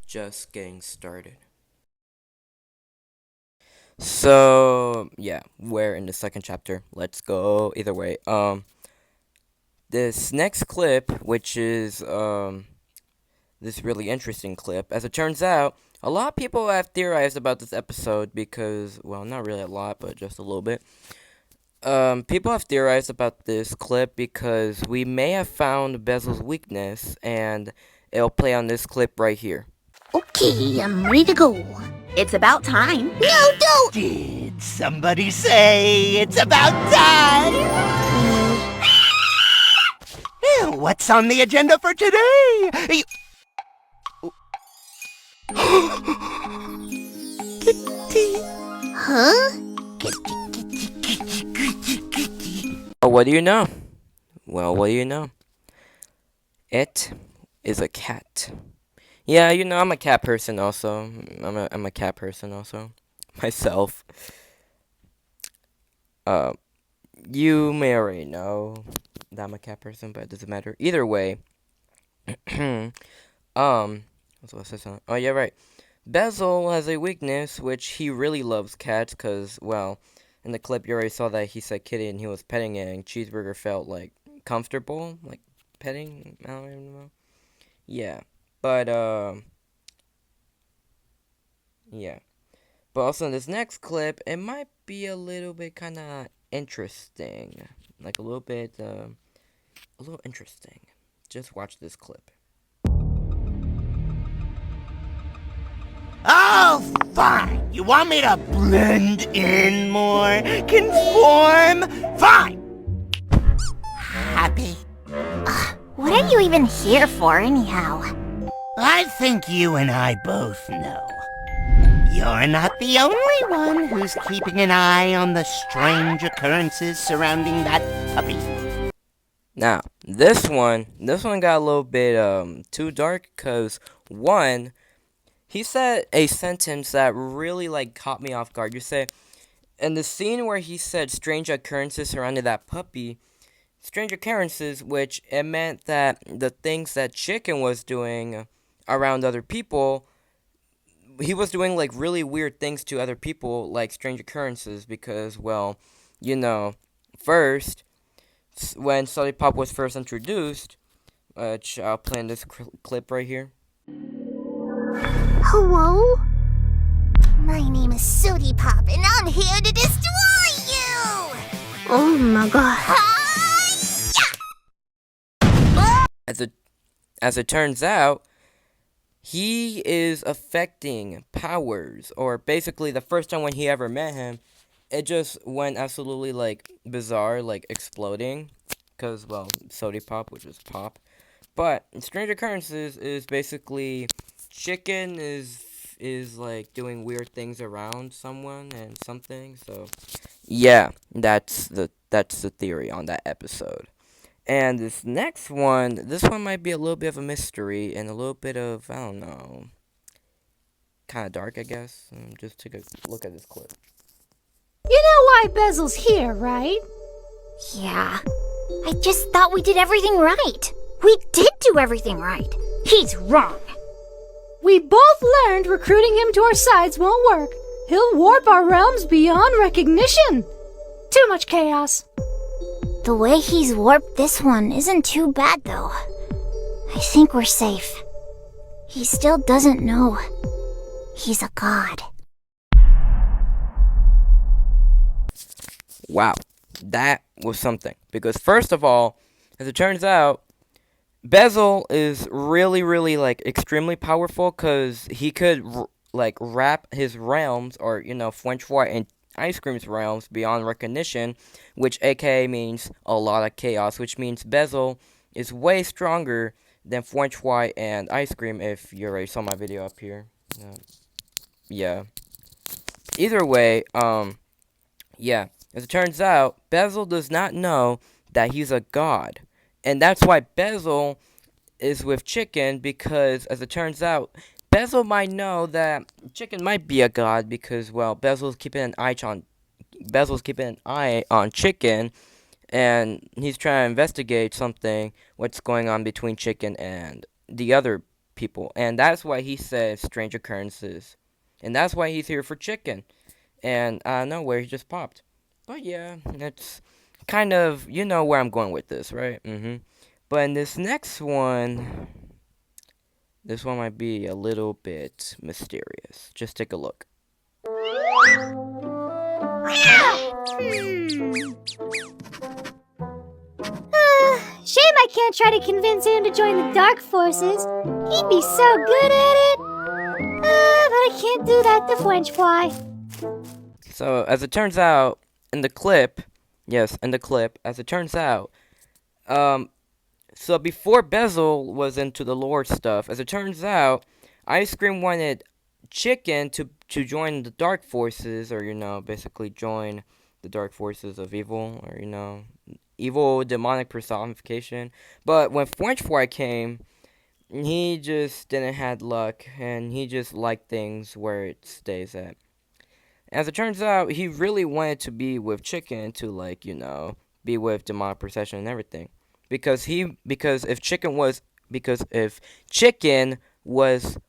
just getting started. So yeah, we're in the second chapter. Let's go either way. This next clip, which is this really interesting clip, as it turns out, a lot of people have theorized about this episode because, well, not really a lot, but just a little bit. People have theorized about this clip because we may have found Bezel's weakness, and it'll play on this clip right here. Okay, I'm ready to go. It's about time. No, don't! Did somebody say it's about time? What's on the agenda for today? Kitty. Huh? Oh, what do you know? Well, what do you know? It is a cat. Yeah, you know, I'm a cat person also. I'm a cat person also. Myself. You may already know that I'm a cat person, but it doesn't matter. Either way. What's I say something? Oh, yeah, right. Bezel has a weakness, which he really loves cats, because, well, in the clip you already saw that he said kitty and he was petting it, and Cheeseburger felt, like, comfortable, like, petting? I don't even know. Yeah. But, yeah. But also in this next clip, it might be a little bit kind of interesting. Like, a little interesting. Just watch this clip. Oh, fine. You want me to blend in more? Conform? Fine. Happy? What are you even here for, anyhow? I think you and I both know. You're not the only one who's keeping an eye on the strange occurrences surrounding that puppy. Now, this one got a little bit too dark, cause one, he said a sentence that really like caught me off guard. You say, in the scene where he said strange occurrences surrounding that puppy, strange occurrences, which it meant that the things that Chikn was doing around other people, he was doing like really weird things to other people, like strange occurrences, because, well, you know, first, when Solid Pop was first introduced, which I'll play in this clip right here. Hello? My name is Sooty Pop, and I'm here to destroy you! Oh my god. As it turns out, he is affecting powers, or basically the first time when he ever met him, it just went absolutely like bizarre, like exploding, because, well, Sody Pop, which is pop. But strange occurrences is basically Chikn is like doing weird things around someone and something. So yeah, that's the theory on that episode. And this one might be a little bit of a mystery and a little bit of, I don't know, kind of dark, I guess. Just take a look at this clip. You know why Bezel's here, right? Yeah. I just thought we did everything right. We did do everything right. He's wrong. We both learned recruiting him to our sides won't work. He'll warp our realms beyond recognition. Too much chaos. The way he's warped this one isn't too bad, though. I think we're safe. He still doesn't know. He's a god. Wow, that was something. Because first of all, as it turns out, Bezel is really, really, like, extremely powerful because he could, like, wrap his realms, or, you know, French fry and ice cream's realms beyond recognition, which aka means a lot of chaos, which means Bezel is way stronger than French fry and ice cream, if you already saw my video up here. Yeah. Either way, yeah. As it turns out, Bezel does not know that he's a god. And that's why Bezel is with Chikn, because, as it turns out, Bezel might know that Chikn might be a god because, well, Bezel's keeping an eye on Chikn, and he's trying to investigate what's going on between Chikn and the other people, and that's why he says strange occurrences, and that's why he's here for Chikn. And I don't know where he just popped, but yeah, it's kind of where I'm going with this, right? But in this next one, this one might be a little bit mysterious. Just take a look. Shame I can't try to convince him to join the Dark Forces. He'd be so good at it. But I can't do that to French Fly. So, as it turns out, in the clip, as it turns out, so before Bezel was into the lore stuff, as it turns out, Ice Cream wanted Chikn to join the Dark Forces, or, basically join the Dark Forces of evil, or, evil demonic personification. But when French Fry came, he just didn't have luck, and he just liked things where it stays at. As it turns out, he really wanted to be with Chikn to be with demonic possession and everything. Because if Chikn was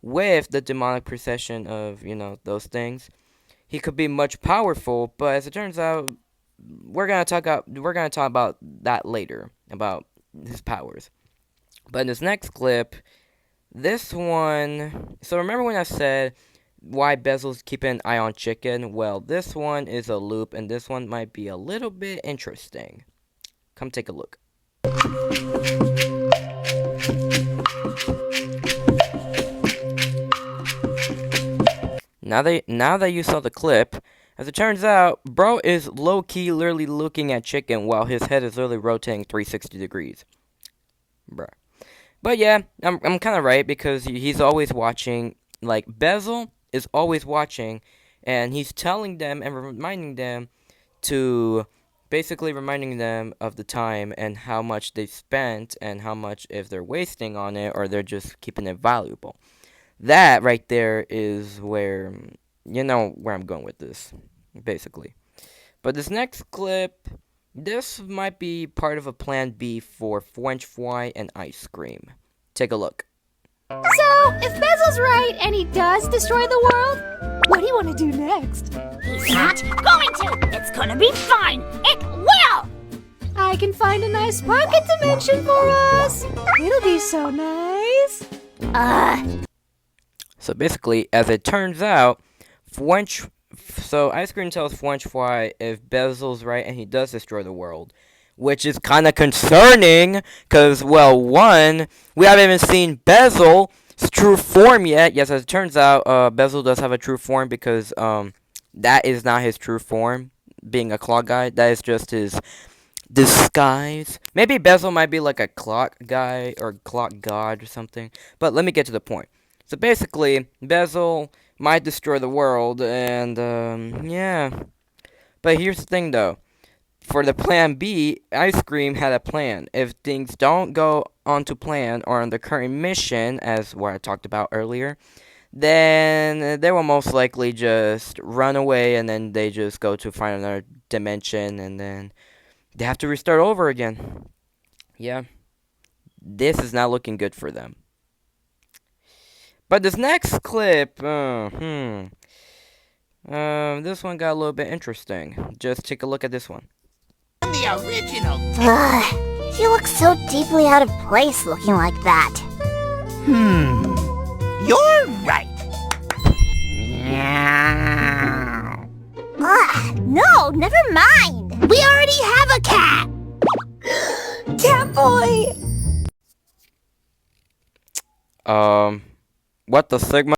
with the demonic possession of, those things, he could be much powerful, but as it turns out, we're gonna talk about that later, about his powers. But in this next clip, this one, so remember when I said why Bezel's keeping an eye on Chikn? Well, this one is a loop, and this one might be a little bit interesting. Come take a look. Now that you saw the clip, as it turns out, bro is low-key literally looking at Chikn while his head is literally rotating 360 degrees. Bruh. But yeah, I'm kind of right, because he's always watching. Like, Bezel is always watching, and he's telling them and reminding them of the time and how much they've spent and how much if they're wasting on it or they're just keeping it valuable. That right there is where where I'm going with this, basically. But this next clip, this might be part of a plan B for French Fry and Ice Cream. Take a look. So, if Bezel's right and he does destroy the world, what do you want to do next? He's not going to! It's gonna be fine! It will! I can find a nice pocket dimension for us! It'll be so nice! So basically, as it turns out, Ice Cream tells French Fry if Bezel's right and he does destroy the world, which is kind of concerning, because, well, one, we haven't even seen Bezel's true form yet. Yes, as it turns out, Bezel does have a true form, because that is not his true form, being a clock guy. That is just his disguise. Maybe Bezel might be like a clock guy or clock god or something, but let me get to the point. So basically, Bezel might destroy the world, and yeah. But here's the thing, though. For the plan B, Ice Cream had a plan. If things don't go on to plan or on the current mission, as what I talked about earlier, then they will most likely just run away, and then they just go to find another dimension, and then they have to restart over again. Yeah. This is not looking good for them. But this next clip, this one got a little bit interesting. Just take a look at this one. The original. He looks so deeply out of place looking like that. You're right. No, never mind. We already have a cat. Cat boy. What the Sigma?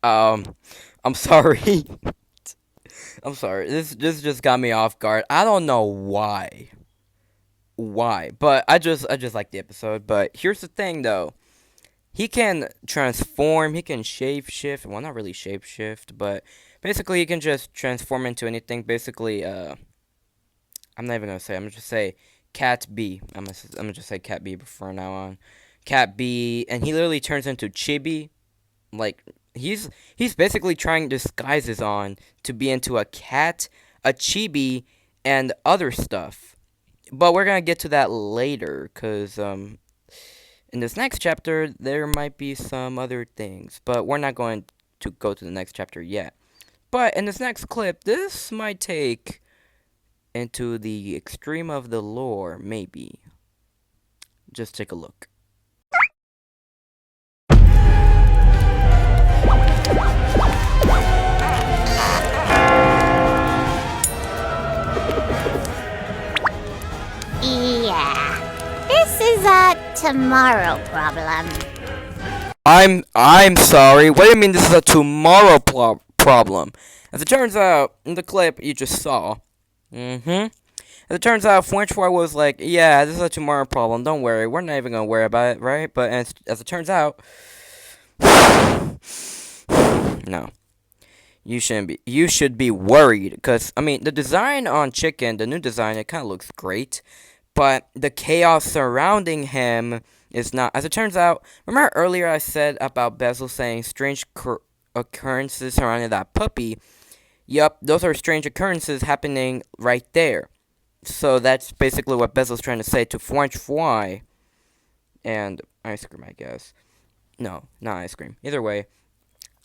I'm sorry. I'm sorry. This just got me off guard. I don't know why. But I just like the episode. But here's the thing, though. He can transform. He can shape-shift. Well, not really shape-shift, but basically he can just transform into anything. Basically, I'm not even gonna say. I'm gonna just say Cat B. I'm gonna just say Cat B from now on. Cat B, and he literally turns into Chibi. Like, he's basically trying disguises on to be into a cat, a chibi, and other stuff. But we're gonna get to that later, cause in this next chapter, there might be some other things, but we're not going to go to the next chapter yet. But in this next clip, this might take into the extreme of the lore, maybe. Just take a look. Yeah. This is a tomorrow problem. I'm sorry. What do you mean this is a tomorrow problem? As it turns out, in the clip you just saw, as it turns out, Frenchboy was like, yeah, this is a tomorrow problem. Don't worry. We're not even gonna worry about it, right? But as it turns out, no. You shouldn't be. You should be worried, because I mean, the design on Chikn, the new design, it kind of looks great, but the chaos surrounding him is not. As it turns out, remember earlier I said about Bezel saying strange occurrences surrounding that puppy? Yup, those are strange occurrences happening right there. So that's basically what Bezel's trying to say to Frenchboy and ice cream, I guess. No, not ice cream. Either way.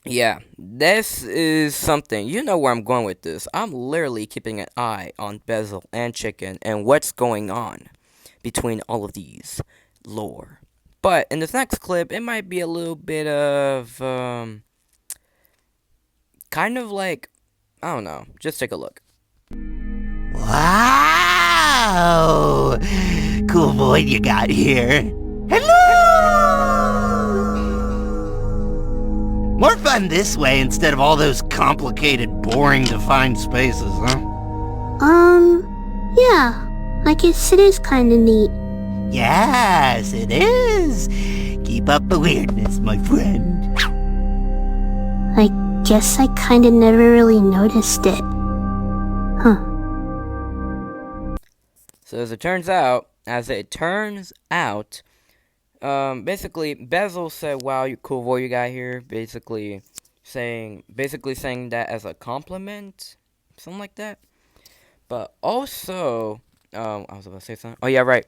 Yeah, this is something. You know where I'm going with this. I'm literally keeping an eye on Bezel and Chikn and what's going on between all of these lore. But in this next clip, it might be a little bit of, kind of like, I don't know. Just take a look. Wow! Cool boy you got here. Hello! More fun this way instead of all those complicated, boring to find spaces, huh? Yeah. I guess it is kinda neat. Yes, it is. Keep up the weirdness, my friend. I guess I kinda never really noticed it. Huh. So as it turns out, basically Bezel said, "Wow, you cool boy you got here." Basically saying that as a compliment, something like that. But also, I was about to say something. Oh yeah, right.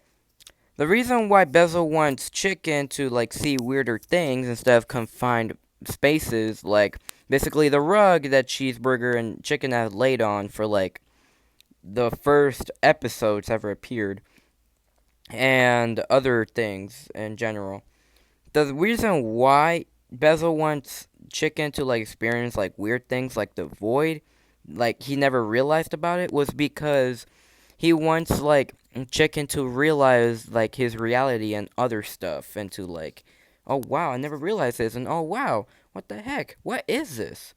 The reason why Bezel wants Chikn to like see weirder things instead of confined spaces, like basically the rug that Cheeseburger and Chikn had laid on for like the first episodes ever appeared, and other things in general. The reason why Bezel wants Chikn to like experience like weird things like the void, like he never realized about it, was because he wants like Chikn to realize like his reality and other stuff, and to like, oh wow, I never realized this, and oh wow, what the heck, what is this?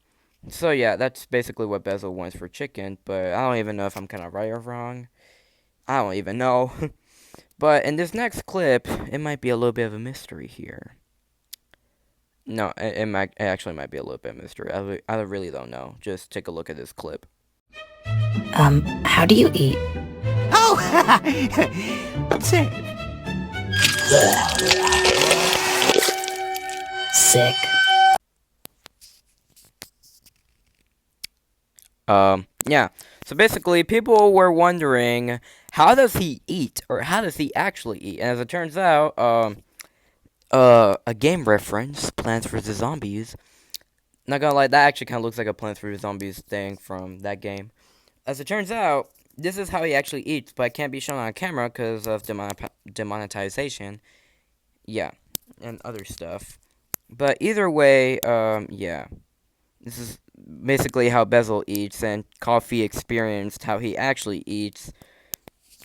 So yeah, that's basically what Bezel wants for Chikn, but I don't even know if I'm kind of right or wrong. I don't even know. But in this next clip, it might be a little bit of a mystery here. No, it actually might be a little bit of mystery. I really don't know. Just take a look at this clip. How do you eat? Oh, observe. Sick. Yeah. So basically, people were wondering, how does he eat? Or how does he actually eat? And as it turns out, a game reference, Plants vs. Zombies. Not gonna lie, that actually kind of looks like a Plants vs. Zombies thing from that game. As it turns out, this is how he actually eats, but it can't be shown on camera because of demonetization. Yeah, and other stuff. But either way, yeah. This is basically how Bezel eats, and Coffee experienced how he actually eats.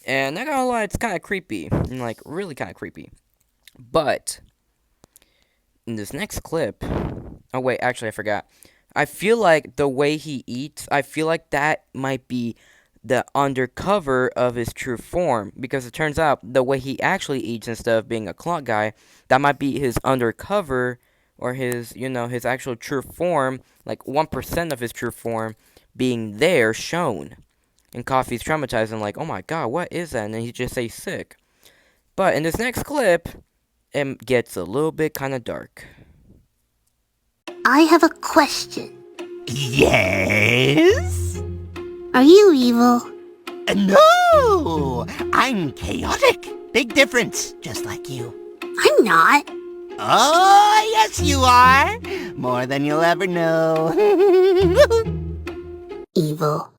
And not gonna lie, it's kind of creepy, and like really kind of creepy. But in this next clip, oh wait, actually I forgot. I feel like the way he eats, I feel like that might be the undercover of his true form, because it turns out the way he actually eats instead of being a clock guy, that might be his undercover, or his, you know, his actual true form, like 1% of his true form being there, shown. And Coffee's traumatized and like, oh my god, what is that? And then he just says sick. But in this next clip, it gets a little bit kind of dark. I have a question. Yes? Are you evil? No! I'm chaotic. Big difference, just like you. I'm not. Oh, yes you are. More than you'll ever know. Evil.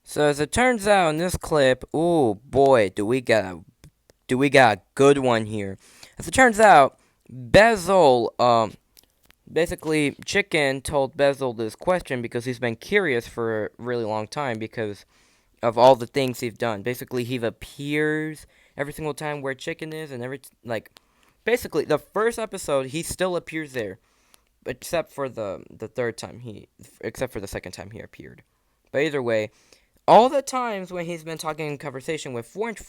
So as it turns out in this clip, ooh boy, do we got a good one here. As it turns out, Bezel, basically Chikn told Bezel this question because he's been curious for a really long time because of all the things he's done. Basically, he appears every single time where Chikn is, and basically the first episode he still appears there, except for the second time he appeared. But either way, all the times when he's been talking in conversation with French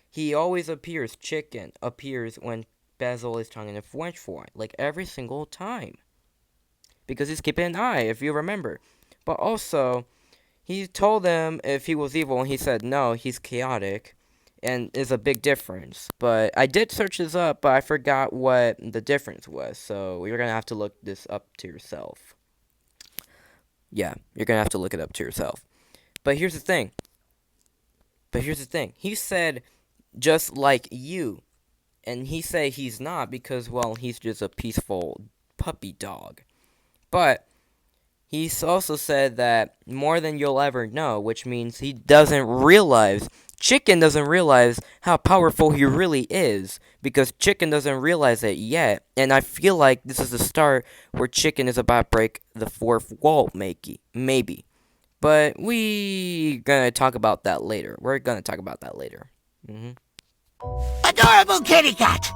he always appears. Chikn appears when Bezel is talking to French like every single time, because he's keeping an eye, if you remember. But also, he told them if he was evil, and he said no, he's chaotic, and is a big difference. But I did search this up, but I forgot what the difference was, so you're gonna have to look this up to yourself. Yeah, you're gonna have to look it up to yourself. But here's the thing. He said, just like you. And he said he's not because, well, he's just a peaceful puppy dog. But he also said that more than you'll ever know, which means Chikn doesn't realize how powerful he really is, because Chikn doesn't realize it yet. And I feel like this is the start where Chikn is about to break the fourth wall, maybe. But we're gonna talk about that later. Adorable kitty cat!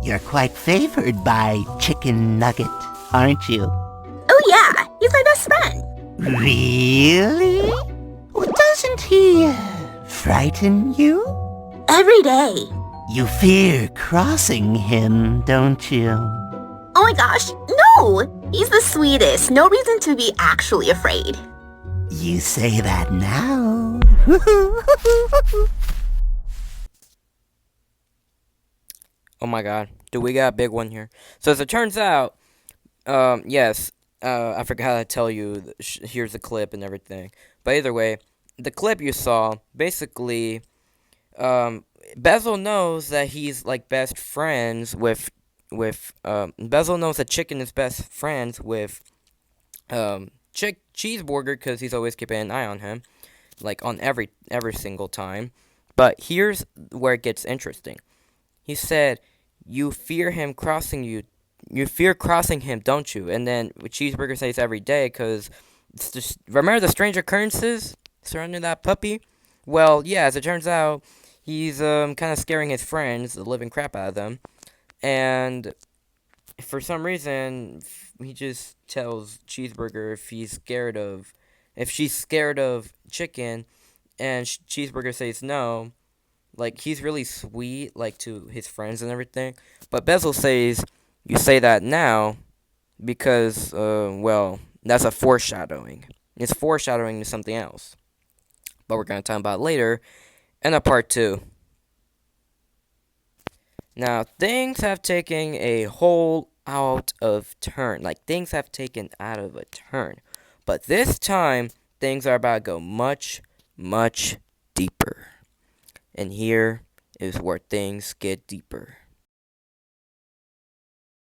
You're quite favored by Chikn Nugget, aren't you? Oh yeah, he's my best friend. Really? Well, doesn't he frighten you? Every day. You fear crossing him, don't you? Oh my gosh, no! He's the sweetest. No reason to be actually afraid. You say that now. Oh my god, do we got a big one here? So as it turns out, yes, I forgot to tell you, here's the clip and everything. But either way, the clip you saw, basically, Bezel knows that he's, like, best friends with Bezel knows that Chikn is best friends with, Cheeseburger, because he's always keeping an eye on him, like, on every single time. But here's where it gets interesting. He said, you fear crossing him, don't you? And then Cheeseburger says every day, because remember the strange occurrences surrounding that puppy? Well, yeah, as it turns out, he's kind of scaring his friends, the living crap out of them. And for some reason, he just tells Cheeseburger if she's scared of Chikn, and Cheeseburger says no. Like, he's really sweet, like, to his friends and everything. But Bezel says, you say that now because, well, that's a foreshadowing. It's foreshadowing to something else. But we're going to talk about it later in a part 2. Now, things have taken a whole out of turn. Like, things have taken out of a turn. But this time, things are about to go much, much deeper. And here is where things get deeper.